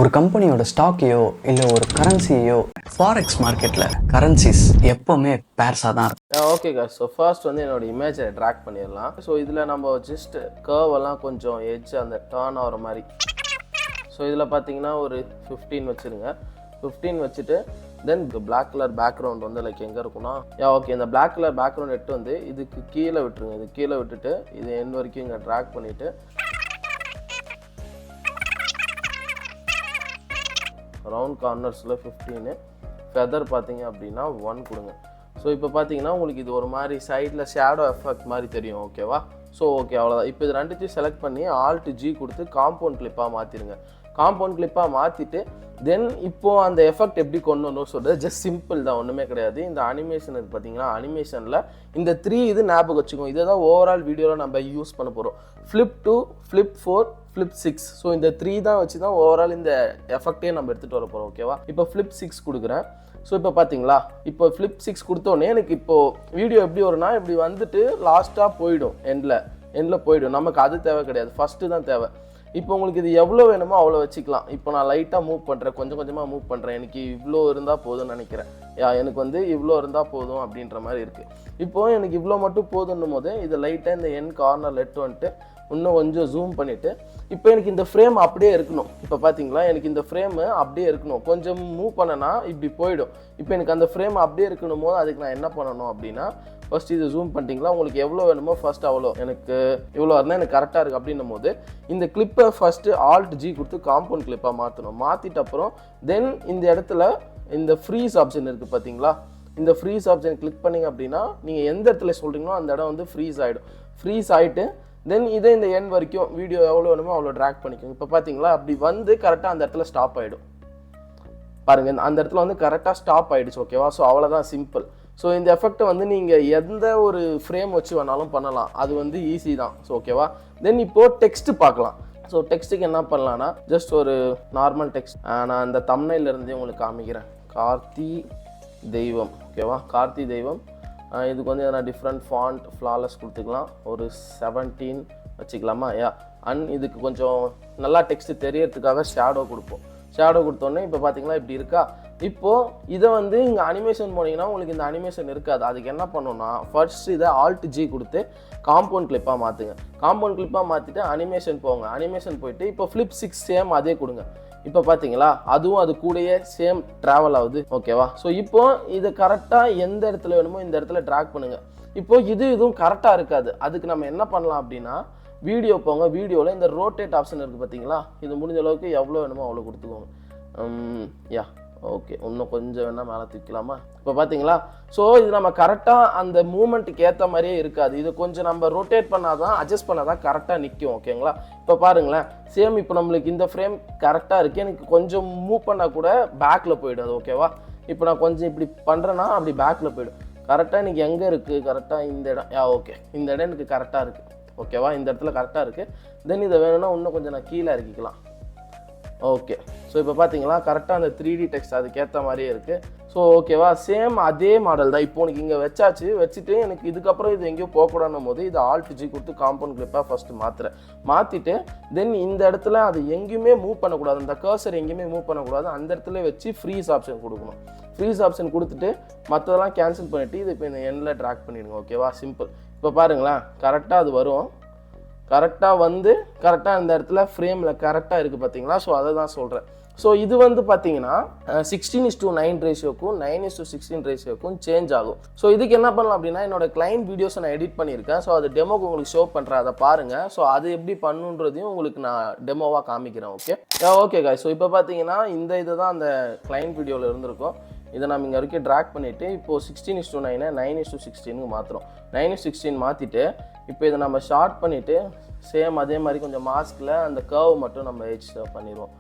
ஒரு கம்பெனியோட ஸ்டாக்கையோ இல்லை ஒரு கரன்சியோ ஃபாரெக்ஸ் மார்க்கெட்டில் கரன்சிஸ் எப்போவுமே பேர்ஸாக தான் இருக்கும். ஓகே காய்ஸ், ஸோ ஃபர்ஸ்ட் வந்து என்னோட இமேஜை ட்ராக் பண்ணிடலாம். ஸோ இதில் நம்ம ஜஸ்ட் கர்வ் எல்லாம் கொஞ்சம் எட்ஜ் அந்த டர்ன் ஆகிற மாதிரி. ஸோ இதில் பார்த்தீங்கன்னா ஒரு 15 வச்சுருங்க. 15 வச்சுட்டு தென் பிளாக் கலர் பேக்ரவுண்ட் வந்து லைக் எங்கே இருக்குன்னா ஓகே, இந்த பிளாக் கலர் பேக்ரவுண்ட் எடுத்து வந்து இதுக்கு கீழே விட்டுருங்க. இது கீழே விட்டுட்டு இது எண்ட் வரைக்கும் இங்கே ட்ராக் பண்ணிவிட்டு ரவுண்ட் கார்னர்ஸில் 15, ஃபெதர் பார்த்தீங்க அப்படின்னா 1 கொடுங்க. ஸோ இப்போ பார்த்தீங்கன்னா உங்களுக்கு இது ஒரு மாதிரி சைடில் ஷேடோ எஃபெக்ட் மாதிரி தெரியும். ஓகேவா? ஸோ ஓகே, அவ்வளோதான். இப்போ இது ரெண்டுத்தையும் செலக்ட் பண்ணி Alt G கொடுத்து காம்பவுண்ட் கிளிப்பாக மாற்றிடுங்க. காம்பவுண்ட் கிளிப்பாக மாற்றிட்டு தென் இப்போது அந்த எஃபெக்ட் எப்படி கொண்டு வரணும் சொல்கிறது ஜஸ்ட் சிம்பிள் தான், ஒன்றுமே கிடையாது. இந்த அனிமேஷன் இருக்குது பார்த்தீங்கன்னா, அனிமேஷனில் இந்த 3 இது ஞாபகம் வச்சுக்கோங்க. இதை தான் ஓவரால் வீடியோவில் நம்ம யூஸ் பண்ண போகிறோம். Flip 2, flip 4, flip 6. ஸோ இந்த 3 தான் வச்சு தான் ஓவரால் இந்த எஃபெக்டே நம்ம எடுத்துகிட்டு வர போகிறோம். ஓகேவா? இப்போ ஃப்ளிப் 6 கொடுக்குறேன். ஸோ இப்போ பார்த்தீங்களா, இப்போ ஃப்ளிப் 6 கொடுத்தோடனே எனக்கு இப்போது வீடியோ எப்படி வரும்னா இப்படி வந்துட்டு லாஸ்ட்டாக போயிடும், எண்டில் போயிடும். நமக்கு அது தேவை கிடையாது, ஃபஸ்ட்டு தான் தேவை. இப்போ உங்களுக்கு இது எவ்வளோ வேணுமோ அவ்வளோ வச்சுக்கலாம். இப்போ நான் லைட்டாக மூவ் பண்ணுறேன், கொஞ்சம் கொஞ்சமாக மூவ் பண்ணுறேன். எனக்கு இவ்வளோ இருந்தால் போதும்னு நினைக்கிறேன். எனக்கு வந்து இவ்வளோ இருந்தால் போதும் அப்படின்ற மாதிரி இருக்குது. இப்போது எனக்கு இவ்வளோ மட்டும் போதுன்னும் போது இதை லைட்டாக இந்த என் கார்னர் லெட் வந்துட்டு இன்னும் கொஞ்சம் ஜூம் பண்ணிவிட்டு இப்போ எனக்கு இந்த ஃப்ரேம் அப்படியே இருக்கணும். இப்போ பார்த்தீங்களா, எனக்கு இந்த ஃப்ரேமு அப்படியே இருக்கணும். கொஞ்சம் மூவ் பண்ணனா இப்படி போயிடும். இப்போ எனக்கு அந்த ஃப்ரேம் அப்படியே இருக்கணும் போது அதுக்கு நான் என்ன பண்ணணும் அப்படின்னா, ஃபர்ஸ்ட் இது ஜூம் பண்ணிட்டீங்களா, உங்களுக்கு எவ்வளோ வேணுமோ ஃபர்ஸ்ட் அவ்வளோ, எனக்கு இவ்வளோ இருந்தால் எனக்கு கரெக்டாக இருக்குது அப்படின்னும் போது இந்த கிளிப்பை ஃபஸ்ட்டு Alt G கொடுத்து காம்பவுண்ட் கிளிப்பாக மாற்றணும். மாற்றிட்ட அப்புறம் தென் இந்த இடத்துல இந்த ஃப்ரீஸ் ஆப்ஷன் இருக்குது பார்த்தீங்களா, இந்த ஃப்ரீஸ் ஆப்ஷன் கிளிக் பண்ணிங்க அப்படின்னா நீங்கள் எந்த இடத்துல சொல்கிறீங்களோ அந்த இடம் வந்து ஃப்ரீஸ் ஆகிடும். ஃப்ரீஸ் ஆகிட்டு தென் இதே இந்த எண்ட் வரைக்கும் வீடியோ எவ்வளோ வேணுமோ அவ்வளோ ட்ராக் பண்ணிக்கோங்க. இப்போ பார்த்தீங்களா, அப்படி வந்து கரெக்டாக அந்த இடத்துல ஸ்டாப் ஆகிடும். பாருங்கள், அந்த இடத்துல வந்து கரெக்டாக ஸ்டாப் ஆகிடுச்சு. ஓகேவா? ஸோ அவ்வளோதான், சிம்பிள். ஸோ இந்த எஃபெக்ட்டை வந்து நீங்கள் எந்த ஒரு ஃப்ரேம் வச்சு வேணாலும் பண்ணலாம், அது வந்து ஈஸி தான். ஸோ ஓகேவா? தென் இப்போது டெக்ஸ்ட்டு பார்க்கலாம். ஸோ டெக்ஸ்ட்டுக்கு என்ன பண்ணலான்னா ஜஸ்ட் ஒரு நார்மல் டெக்ஸ்ட் நான் அந்த தம்ப்நெயிலிருந்தே உங்களுக்கு காமிக்கிறேன். கார்த்தி தெய்வம். ஓகேவா? கார்த்தி தெய்வம். இதுக்கு வந்து எதனா டிஃப்ரெண்ட் ஃபாண்ட் ஃப்ளாலஸ் கொடுத்துக்கலாம். ஒரு 17 வச்சுக்கலாமா? அண்ட் இதுக்கு கொஞ்சம் நல்லா டெக்ஸ்ட்டு தெரியறதுக்காக ஷேடோ கொடுப்போம். ஷேடோ கொடுத்தோன்னே இப்போ பார்த்தீங்களா இப்படி இருக்கா. இப்போது இதை வந்து இங்கே அனிமேஷன் போனீங்கன்னா உங்களுக்கு இந்த அனிமேஷன் இருக்காது. அதுக்கு என்ன பண்ணணும்னா ஃபர்ஸ்ட் இதை Alt G கொடுத்து காம்பவுண்ட் கிளிப்பாக மாற்றுங்க. காம்பவுண்ட் கிளிப்பாக மாற்றிட்டு அனிமேஷன் போங்க. அனிமேஷன் போயிட்டு இப்போ ஃப்ளிப் 6 சேம் அதே கொடுங்க. இப்போ பார்த்தீங்களா, அதுவும் அது கூடயே சேம் ட்ராவல் ஆகுது. ஓகேவா? ஸோ இப்போ இதை கரெக்டாக எந்த இடத்துல வேணுமோ இந்த இடத்துல ட்ராக் பண்ணுங்கள். இப்போது இதுவும் கரெக்டாக இருக்காது. அதுக்கு நம்ம என்ன பண்ணலாம் அப்படின்னா, வீடியோ போங்க. வீடியோவில் இந்த ரோட்டேட் ஆப்ஷன் இருக்குது பார்த்தீங்களா, இது முடிஞ்ச அளவுக்கு எவ்வளோ வேணுமோ அவ்வளோ கொடுத்துக்கோங்க. ஓகே, இன்னும் கொஞ்சம் வேணால் மேலே தூக்கலாமா? இப்போ பார்த்தீங்களா, ஸோ இது நம்ம கரெக்டாக அந்த மூமெண்ட்டுக்கு ஏற்ற மாதிரியே இருக்காது. இது கொஞ்சம் நம்ம ரொட்டேட் பண்ணால் தான், அட்ஜஸ்ட் பண்ணால் தான் கரெக்டாக நிற்கும். ஓகேங்களா? இப்போ பாருங்களேன், சேம் இப்போ நம்மளுக்கு இந்த ஃப்ரேம் கரெக்டாக இருக்குது. எனக்கு கொஞ்சம் மூவ் பண்ணால் கூட பேக்கில் போய்டும் அது. ஓகேவா? இப்போ நான் கொஞ்சம் இப்படி பண்ணுறேன்னா அப்படி பேக்கில் போய்டும். கரெக்டாக எனக்கு எங்கே இருக்குது, கரெக்டாக இந்த இடம். ஓகே, இந்த இடம் எனக்கு கரெக்டாக இருக்குது. ஓகேவா? இந்த இடத்துல கரெக்டாக இருக்குது. தென் இதை வேணும்னா இன்னும் கொஞ்சம் நான் கீழே இறக்கிக்கலாம். ஓகே, ஸோ இப்போ பார்த்தீங்களா கரெக்டாக அந்த 3D டெக்ஸ்ட் அதுக்கேற்ற மாதிரியே இருக்குது. ஸோ ஓகேவா, சேம் அதே மாடல் தான். இப்போ உனக்கு இங்கே வச்சுட்டு எனக்கு இதுக்கப்புறம் இது எங்கேயோ போகக்கூடாதுன்னும் போது இது Alt G கொடுத்து காம்பவுண்ட் கிளிப்பாக ஃபஸ்ட்டு மாற்றிட்டு தென் இந்த இடத்துல அது எங்கேயுமே மூவ் பண்ணக்கூடாது, அந்த கர்சர் எங்கேயுமே மூவ் பண்ணக்கூடாது. அந்த இடத்துல வச்சு ஃப்ரீஸ் ஆப்ஷன் கொடுக்கணும். ஃப்ரீஸ் ஆப்ஷன் கொடுத்துட்டு மற்றதெல்லாம் கேன்சல் பண்ணிவிட்டு இது இப்போ இந்த எண்டில் ட்ராக் பண்ணிடுங்க. ஓகேவா? சிம்பிள். இப்போ பாருங்களேன், கரெக்டாக அது வரும். கரெக்டாக வந்து கரெக்டாக இந்த இடத்துல ஃப்ரேமில் கரெக்டாக இருக்குது பார்த்தீங்களா? ஸோ அதை தான் சொல்கிறேன். ஸோ இது வந்து பார்த்தீங்கன்னா 16:9 ரேஷியோக்கும் 9:16 ரேஷியோக்கும் சேஞ்ச் ஆகும். ஸோ இதுக்கு என்ன பண்ணலாம் அப்படின்னா, என்னோட கிளைண்ட் வீடியோஸை நான் எடிட் பண்ணியிருக்கேன். ஸோ அது டெமோக்கு உங்களுக்கு ஷோ பண்ணுறேன், அதை பாருங்கள். ஸோ அது எப்படி பண்ணுன்றதையும் உங்களுக்கு நான் டெமோவாக காமிக்கிறேன். ஓகே காய். ஸோ இப்போ பார்த்தீங்கன்னா இந்த இது தான் அந்த கிளைண்ட் வீடியோவில் இருந்திருக்கும். இதை நம்ம இங்கே வரைக்கும் ட்ராக் பண்ணிவிட்டு இப்போது 16:9 9:16 மாற்றுறோம். 9:16 மாற்றிட்டு இப்போ இதை நம்ம ஷார்ட் பண்ணிவிட்டு சேம் அதே மாதிரி கொஞ்சம் மாஸ்கில் அந்த கர்வ் மட்டும் நம்ம எட்ஜ் பண்ணிடுவோம்.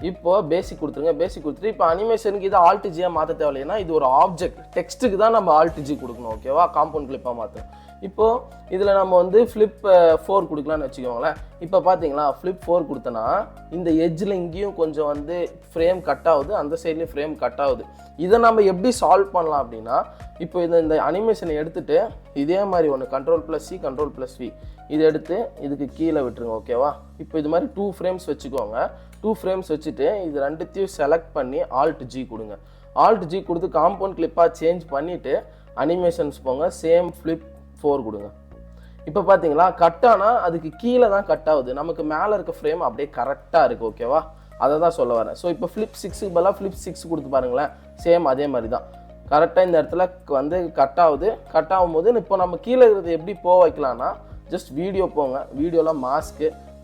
இப்போது பேசிக் கொடுத்துருங்க. பேசிக் கொடுத்துட்டு இப்போ அனிமேஷனுக்கு இதை Alt G மாற்ற தேவையில்லைன்னா இது ஒரு ஆப்ஜெக்ட் டெக்ஸ்ட்டுக்கு தான் நம்ம Alt G கொடுக்கணும். ஓகேவா? காம்பவுண்ட் கிளிப்பாக மாற்றணும். இப்போது இதில் நம்ம வந்து ஃப்ளிப் 4 கொடுக்கலான்னு வச்சுக்கோங்களேன். இப்போ பார்த்தீங்களா ஃப்ளிப் 4 கொடுத்தனா இந்த எட்ஜில் இங்கேயும் கொஞ்சம் வந்து ஃப்ரேம் கட் ஆகுது, அந்த சைட்லேயும் ஃப்ரேம் கட் ஆகுது. இதை நம்ம எப்படி சால்வ் பண்ணலாம் அப்படின்னா, இப்போ இந்த அனிமேஷனை எடுத்துகிட்டு இதே மாதிரி ஒன்று Ctrl+C Ctrl+V இதை எடுத்து இதுக்கு கீழே விட்டுருங்க. ஓகேவா? இப்போ இது மாதிரி 2 ஃப்ரேம்ஸ் வச்சுக்கோங்க. 2 ஃப்ரேம்ஸ் வச்சுட்டு இது ரெண்டுத்தையும் செலக்ட் பண்ணி Alt+G கொடுங்க. Alt+G கொடுத்து காம்பவுண்ட் கிளிப்பாக சேஞ்ச் பண்ணிவிட்டு அனிமேஷன்ஸ் போங்க. சேம் ஃப்ளிப் 4 கொடுங்க. இப்போ பார்த்தீங்களா கட் ஆனால் அதுக்கு கீழே தான் கட் ஆகுது, நமக்கு மேலே இருக்க ஃப்ரேம் அப்படியே கரெக்டாக இருக்குது. ஓகேவா? அதை தான் சொல்ல வரேன். ஸோ இப்போ ஃப்ளிப் 6க்கு பதிலாக ஃப்ளிப் 6 கொடுத்து பாருங்களேன். சேம் அதே மாதிரி தான் கரெக்டாக இந்த இடத்துல வந்து கட் ஆகுது. கட் ஆகும்போது இப்போ நம்ம கீழே இருக்கிறது எப்படி போக வைக்கலாம்னா, ஜஸ்ட் வீடியோ போங்க. வீடியோவில்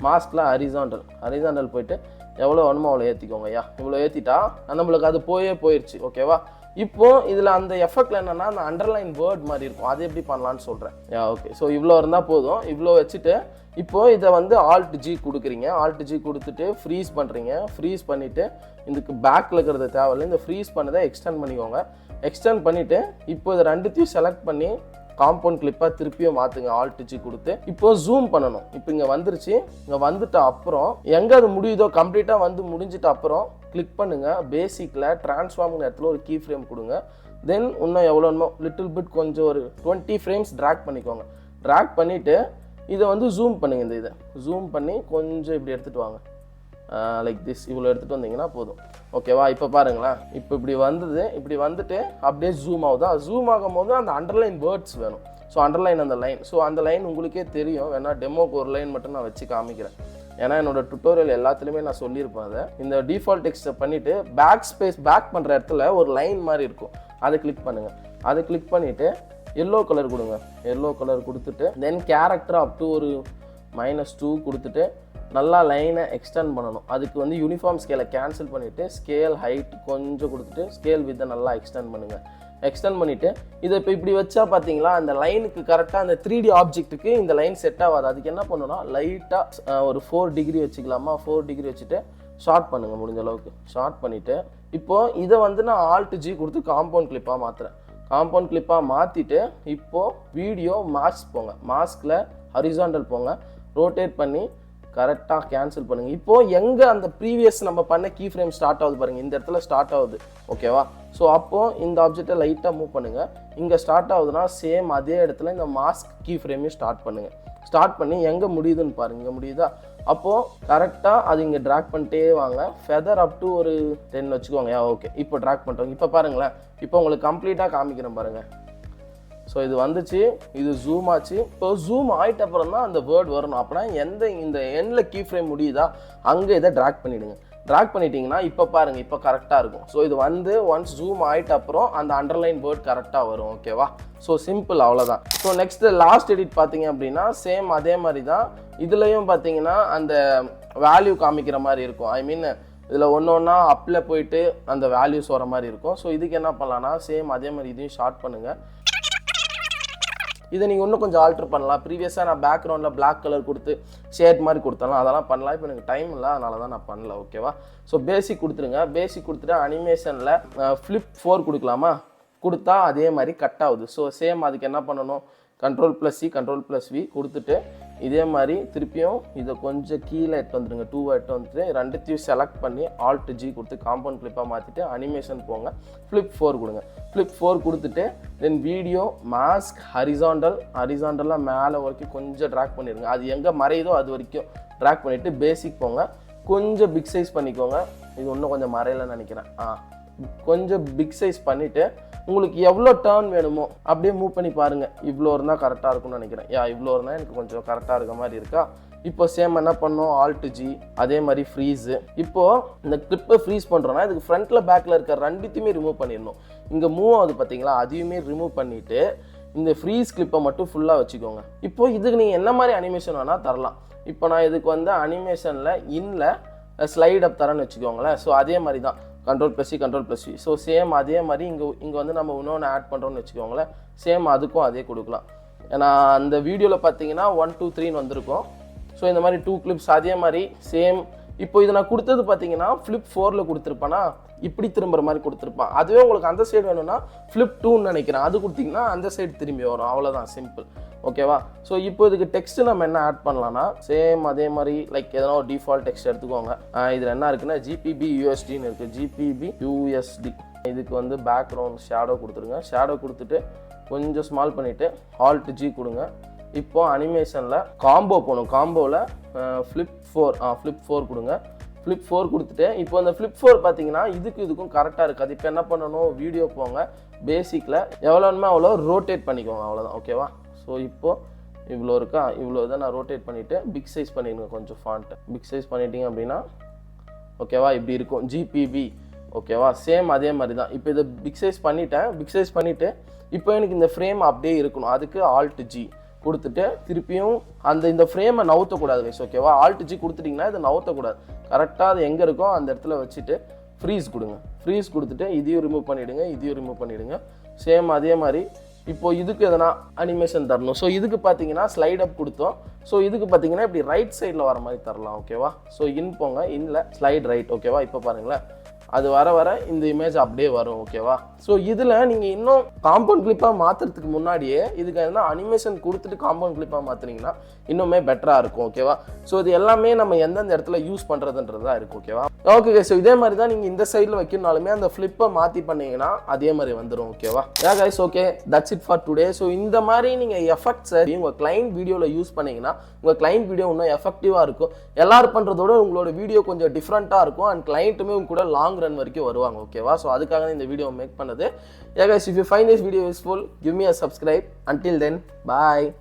மாஸ்கில் ஹரிசாண்டல் போயிட்டு எவ்வளோ வேணுமோ அவ்வளோ ஏற்றிக்கோங்க. இவ்வளோ ஏற்றிட்டா நம்மளுக்கு அது போயிடுச்சு. ஓகேவா? இப்போ இதில் அந்த எஃபெக்டில் என்னென்னா அந்த அண்டர்லைன் வேர்ட் மாதிரி இருக்கும், அது எப்படி பண்ணலான்னு சொல்கிறேன். ஓகே. ஸோ இவ்வளோ இருந்தால் போதும். இவ்வளோ வச்சுட்டு இப்போது இதை வந்து Alt+G கொடுக்குறீங்க. Alt+G கொடுத்துட்டு ஃப்ரீஸ் பண்ணுறீங்க. ஃப்ரீஸ் பண்ணிவிட்டு இதுக்கு பேக்கில் இருக்கிறது தேவையில்லை, இந்த ஃப்ரீஸ் பண்ணதை எக்ஸ்டெண்ட் பண்ணிக்கோங்க. எக்ஸ்டெண்ட் பண்ணிவிட்டு இப்போ இதை ரெண்டுத்தையும் செலக்ட் பண்ணி காம்பவுண்ட் கிளிப்பாக திருப்பியும் மாற்றுங்க. Alt+G கொடுத்து இப்போது ஜூம் பண்ணணும். இப்போ இங்கே வந்துருச்சு. இங்கே வந்துட்ட அப்புறம் எங்கே அது முடியுதோ கம்ப்ளீட்டாக வந்து முடிஞ்சிட்ட அப்புறம் கிளிக் பண்ணுங்கள். பேசிக்கில் ட்ரான்ஸ்ஃபார்ம்ங்கிற இடத்துல ஒரு கீ ஃப்ரேம் கொடுங்க. தென் இன்னும் எவ்வளோனோ லிட்டில் பிட் கொஞ்சம் ஒரு 20 ஃப்ரேம்ஸ் ட்ராக் பண்ணிக்கோங்க. ட்ராக் பண்ணிவிட்டு இதை வந்து ஜூம் பண்ணுங்கள். இந்த இதை ஜூம் பண்ணி கொஞ்சம் இப்படி எடுத்துகிட்டு வாங்க. லைக் திஸ் இவ்வளோ எடுத்துகிட்டு வந்தீங்கன்னா போதும். ஓகேவா? இப்போ பாருங்களேன். இப்போ இப்படி வந்தது. இப்படி வந்துட்டு அப்படியே ஜூம் ஆகுதா? ஜூம் ஆகும் போது அந்த அண்டர்லைன் வேர்ட்ஸ் வேணும். ஸோ அண்டர்லைன் அந்த லைன். ஸோ அந்த லைன் உங்களுக்கே தெரியும். வேணா டெமோக்கு ஒரு லைன் மட்டும் நான் வச்சு காமிக்கிறேன். ஏன்னா என்னோட டுட்டோரியல் எல்லாத்துலேயுமே நான் சொல்லியிருப்பேன். அதை இந்த டிஃபால்ட் டெக்ஸ்ட்டை பண்ணிவிட்டு பேக் பண்ணுற இடத்துல ஒரு லைன் மாதிரி இருக்கும், அதை கிளிக் பண்ணுங்கள். அதை கிளிக் பண்ணிவிட்டு எல்லோ கலர் கொடுங்க. எல்லோ கலர் கொடுத்துட்டு தென் கேரக்டர் அப் டு ஒரு -2 கொடுத்துட்டு நல்லா லைனை எக்ஸ்டெண்ட் பண்ணணும். அதுக்கு வந்து யூனிஃபார்ம் ஸ்கேலை கேன்சல் பண்ணிவிட்டு ஸ்கேல் ஹைட் கொஞ்சம் கொடுத்துட்டு ஸ்கேல் வித்தை நல்லா எக்ஸ்டெண்ட் பண்ணுங்கள். எக்ஸ்டெண்ட் பண்ணிவிட்டு இதை இப்போ இப்படி வச்சா பார்த்தீங்களா அந்த லைனுக்கு கரெக்டாக அந்த 3D ஆப்ஜெக்ட்டுக்கு இந்த லைன் செட் ஆகாது. அதுக்கு என்ன பண்ணணும்னா லைட்டாக ஒரு 4 டிகிரி வச்சுக்கலாமா? 4 டிகிரி வச்சுட்டு ஷார்ட் பண்ணுங்கள். முடிஞ்ச அளவுக்கு ஷார்ட் பண்ணிவிட்டு இப்போது இதை வந்து நான் Alt+G கொடுத்து காம்பவுண்ட் கிளிப்பாக மாற்றுறேன். காம்பவுண்ட் கிளிப்பாக மாற்றிட்டு இப்போது வீடியோ மாஸ்க் போங்க. மாஸ்கில் ஹரிசாண்டல் போங்க. ரோட்டேட் பண்ணி கரெக்டாக கேன்சல் பண்ணுங்கள். இப்போது எங்கே அந்த ப்ரீவியஸ் நம்ம பண்ண கீ ஃப்ரேம் ஸ்டார்ட் ஆகுது பாருங்கள், இந்த இடத்துல ஸ்டார்ட் ஆகுது. ஓகேவா? ஸோ அப்போது இந்த ஆப்ஜெக்டை லைட்டாக மூவ் பண்ணுங்கள். இங்கே ஸ்டார்ட் ஆகுதுன்னா சேம் அதே இடத்துல இந்த மாஸ்க் கீ ஃப்ரேமையும் ஸ்டார்ட் பண்ணுங்கள். ஸ்டார்ட் பண்ணி எங்கே முடியுதுன்னு பாருங்கள். இங்கே முடியுதா? அப்போது கரெக்டாக அது இங்கே ட்ராக் பண்ணிட்டே வாங்க. ஃபெதர் அப் டு ஒரு 10 வச்சுக்கோங்க. ஓகே. இப்போ ட்ராக் பண்ணுறோங்க. இப்போ பாருங்களேன். இப்போ உங்களுக்கு கம்ப்ளீட்டாக காமிக்கிறேன் பாருங்கள். ஸோ இது வந்துச்சு, இது ஜூம் ஆச்சு. இப்போ ஜூம் ஆகிட்ட அப்புறம் தான் அந்த வேர்ட் வரணும். அப்படின்னா இந்த எண்டில் கீ ஃப்ரேம் முடியுதா அங்கே இதை ட்ராக் பண்ணிவிடுங்க. ட்ராக் பண்ணிட்டீங்கன்னா இப்போ பாருங்கள், இப்போ கரெக்டாக இருக்கும். ஸோ இது வந்து ஒன்ஸ் ஜூம் ஆகிட்ட அப்புறம் அந்த அண்டர்லைன் வேர்ட் கரெக்டாக வரும். ஓகேவா? ஸோ சிம்பிள், அவ்வளோதான். ஸோ நெக்ஸ்ட்டு லாஸ்ட் எடிட் பார்த்தீங்க அப்படின்னா சேம் அதே மாதிரி தான். இதுலேயும் பார்த்தீங்கன்னா அந்த வேல்யூ காமிக்கிற மாதிரி இருக்கும். ஐ மீன் இதில் ஒன்றா அப்பில் போயிட்டு அந்த வேல்யூஸ் வர மாதிரி இருக்கும். ஸோ இதுக்கு என்ன பண்ணலான்னா சேம் அதே மாதிரி இதையும் ஷார்ட் பண்ணுங்கள். இதை நீங்கள் இன்னும் கொஞ்சம் ஆல்ட்ரு பண்ணலாம். ப்ரீவியஸாக நான் பேக்ரவுண்டில் பிளாக் கலர் கொடுத்து ஷேட் மாதிரி கொடுத்தலாம், அதெல்லாம் பண்ணலாம். இப்போ எனக்கு டைம் இல்லை, அதனால தான் நான் பண்ணல. ஓகேவா? ஸோ பேசிக் கொடுத்துருங்க. பேசிக் கொடுத்துட்டு அனிமேஷனில் ஃப்ளிப் 4 கொடுக்கலாமா? கொடுத்தா அதே மாதிரி கட் ஆகுது. ஸோ சேம் அதுக்கு என்ன பண்ணணும்? Ctrl+C Ctrl+V கொடுத்துட்டு இதே மாதிரி திருப்பியும் இதை கொஞ்சம் கீழே எட்டு வந்துடுங்க. 2 எட்டு வந்துட்டு ரெண்டுத்தையும் செலக்ட் பண்ணி Alt+G கொடுத்து காம்பவுண்ட் கிளிப்பாக மாற்றிட்டு அனிமேஷன் போங்க. ஃப்ளிப் 4 கொடுங்க. ஃப்ளிப் 4 கொடுத்துட்டு தென் வீடியோ மாஸ்க் ஹரிசாண்டலாக மேலே வரைக்கும் கொஞ்சம் ட்ராக் பண்ணிடுங்க. அது எங்கே மறையுதோ அது வரைக்கும் ட்ராக் பண்ணிவிட்டு பேசிக் போங்க. கொஞ்சம் பிக் சைஸ் பண்ணிக்கோங்க. இது இன்னும் கொஞ்சம் மறையலைன்னு நினைக்கிறேன். கொஞ்சம் பிக் சைஸ் பண்ணிவிட்டு உங்களுக்கு எவ்வளோ டர்ன் வேணுமோ அப்படியே மூவ் பண்ணி பாருங்கள். இவ்வளோ இருந்தால் கரெக்டாக இருக்கும்னு நினைக்கிறேன். இவ்வளோ இருந்தால் எனக்கு கொஞ்சம் கரெக்டாக இருக்க மாதிரி இருக்கா? இப்போ சேம் என்ன பண்ணோம்? Alt+G அதே மாதிரி ஃப்ரீஸு. இப்போது இந்த கிளிப்பை ஃப்ரீஸ் பண்ணுறோன்னா இதுக்கு ஃப்ரண்ட்டில் பேக்கில் இருக்க ரெண்டுத்தையுமே ரிமூவ் பண்ணிடணும். இங்கே மூவ் ஆகுது பார்த்தீங்களா? அதையுமே ரிமூவ் பண்ணிவிட்டு இந்த ஃப்ரீஸ் கிளிப்பை மட்டும் ஃபுல்லாக வச்சுக்கோங்க. இப்போது இதுக்கு நீங்கள் என்ன மாதிரி அனிமேஷன் வேணால் தரலாம். இப்போ நான் இதுக்கு வந்து அனிமேஷனில் ஸ்லைட் அப் தரேன்னு வச்சுக்கோங்களேன். ஸோ அதே மாதிரி தான் Ctrl+C Ctrl+V. ஸோ சேம் அதே மாதிரி இங்கே வந்து நம்ம இன்னொன்று ஆட் பண்ணுறோன்னு வச்சுக்கோங்களேன். சேம் அதுக்கும் அதே கொடுக்கலாம். ஏன்னா அந்த வீடியோவில் பார்த்தீங்கன்னா 1 2 3 வந்திருக்கும். ஸோ இந்த மாதிரி 2 கிளிப்ஸ் அதே மாதிரி சேம். இப்போ இது நான் கொடுத்தது பார்த்தீங்கன்னா ஃப்ளிப் 4ல் கொடுத்துருப்பேன்னா இப்படி திரும்புற மாதிரி கொடுத்துருப்பான். அதுவே உங்களுக்கு அந்த சைடு வேணும்னா ஃப்ளிப் 2ன்னு நினைக்கிறேன், அது கொடுத்தீங்கன்னா அந்த சைடு திரும்பி வரும். அவ்வளோதான், சிம்பிள். ஓகேவா. ஸோ இப்போ இதுக்கு டெக்ஸ்ட்டு நம்ம என்ன ஆட் பண்ணலாம்னா சேம் அதே மாதிரி லைக் எதனா ஒரு டிஃபால்ட் டெக்ஸ்ட் எடுத்துக்கோங்க. இதில் என்ன இருக்குன்னா ஜிபிபி யூஎஸ்டின்னு இருக்குது, ஜிபிபி யூஎஸ்டி. இதுக்கு வந்து பேக்ரவுண்ட் ஷேடோ கொடுத்துருங்க. ஷேடோ கொடுத்துட்டு கொஞ்சம் ஸ்மால் பண்ணிவிட்டு ஆல்ட் ஜி கொடுங்க. இப்போ அனிமேஷனில் காம்போ போகணும். காம்போவில் ஃப்ளிப் 4 கொடுங்க. ஃப்ளிப் 4 கொடுத்துட்டு இப்போ அந்த ஃப்ளிப் 4 பார்த்தீங்கன்னா இதுக்கும் கரெக்டாக இருக்காது. இப்போ என்ன பண்ணணும், வீடியோ போங்க, பேசிக்கில் எவ்வளோ வேணுமோ அவ்வளோ ரோட்டேட் பண்ணிக்கோங்க, அவ்வளோதான். ஓகேவா. ஸோ இப்போது இவ்வளோ இருக்கா, இவ்வளோ தான் நான் ரோட்டேட் பண்ணிவிட்டு பிக் சைஸ் பண்ணிடுங்க கொஞ்சம் ஃபாண்ட்டை. பிக் சைஸ் பண்ணிட்டீங்க அப்படின்னா ஓகேவா இப்படி இருக்கும் ஜிபிபி. ஓகேவா, சேம் அதே மாதிரி தான். இப்போ இதை பிக் சைஸ் பண்ணிட்டேன். பிக் சைஸ் பண்ணிவிட்டு இப்போ எனக்கு இந்த ஃப்ரேம் அப்படியே இருக்கணும். அதுக்கு ஆல்ட் ஜி கொடுத்துட்டு திருப்பியும் இந்த ஃப்ரேமை நவுத்தக்கூடாது கைஸ். ஓகேவா, ஆல்ட் ஜி கொடுத்துட்டிங்கன்னா இதை நவுத்தக்கூடாது. கரெக்டாக அது எங்கே இருக்கோ அந்த இடத்துல வச்சுட்டு ஃப்ரீஸ் கொடுங்க. ஃப்ரீஸ் கொடுத்துட்டு இதையும் ரிமூவ் பண்ணிவிடுங்க, இதையும் ரிமூவ் பண்ணிவிடுங்க. சேம் அதே மாதிரி இப்போ இதுக்கு எதனா அனிமேஷன் தரணும். ஸோ இதுக்கு பார்த்தீங்கன்னா ஸ்லைட் அப் கொடுத்தோம். ஸோ இதுக்கு பார்த்தீங்கன்னா இப்படி ரைட் சைடில் வர மாதிரி தரலாம். ஓகேவா. ஸோ இன் போங்க, இன்ல ஸ்லைட் ரைட். ஓகேவா, இப்போ பாருங்களேன் அது வர இந்த இமேஜ் அப்படியே வரும். ஓகேவா. ஸோ இதில் நீங்கள் இன்னும் காம்பவுண்ட் கிளிப்பாக மாற்றுறதுக்கு முன்னாடியே இதுக்கு எதனா அனிமேஷன் கொடுத்துட்டு காம்பவுண்ட் கிளிப்பாக மாற்றினீங்கன்னா இன்னுமே பெட்டராக இருக்கும். ஓகேவா. ஸோ இது எல்லாமே நம்ம எந்தெந்த இடத்துல யூஸ் பண்ணுறதுன்றது தான் இருக்கும். ஓகேவா. ஓகே. ஸோ இதே மாதிரி தான் நீங்கள் இந்த சைடில் வைக்கணும்னாலுமே அந்த ஃப்ளிப்பை மாற்றி பண்ணீங்கன்னா அதே மாதிரி வந்துடும். ஓகேவா. Yeah guys, okay, that's it for today. So இந்த மாதிரி நீங்கள் எஃபெக்ட்ஸை உங்கள் கிளைண்ட் வீடியோவில் யூஸ் பண்ணீங்கன்னா உங்கள் கிளைண்ட் வீடியோ இன்னும் எஃபெக்டிவாக இருக்கும். எல்லாரும் பண்ணுறதோட உங்களோட வீடியோ கொஞ்சம் டிஃப்ரெண்ட்டாக இருக்கும். அண்ட் கிளைண்ட்டுமே உங்க கூட லாங் ரன் வரைக்கும் வருவாங்க. ஓகேவா. ஸோ அதுக்காக இந்த வீடியோ மேக் பண்ணது. Yeah guys, if you find this video useful, give me a subscribe. Until then, bye.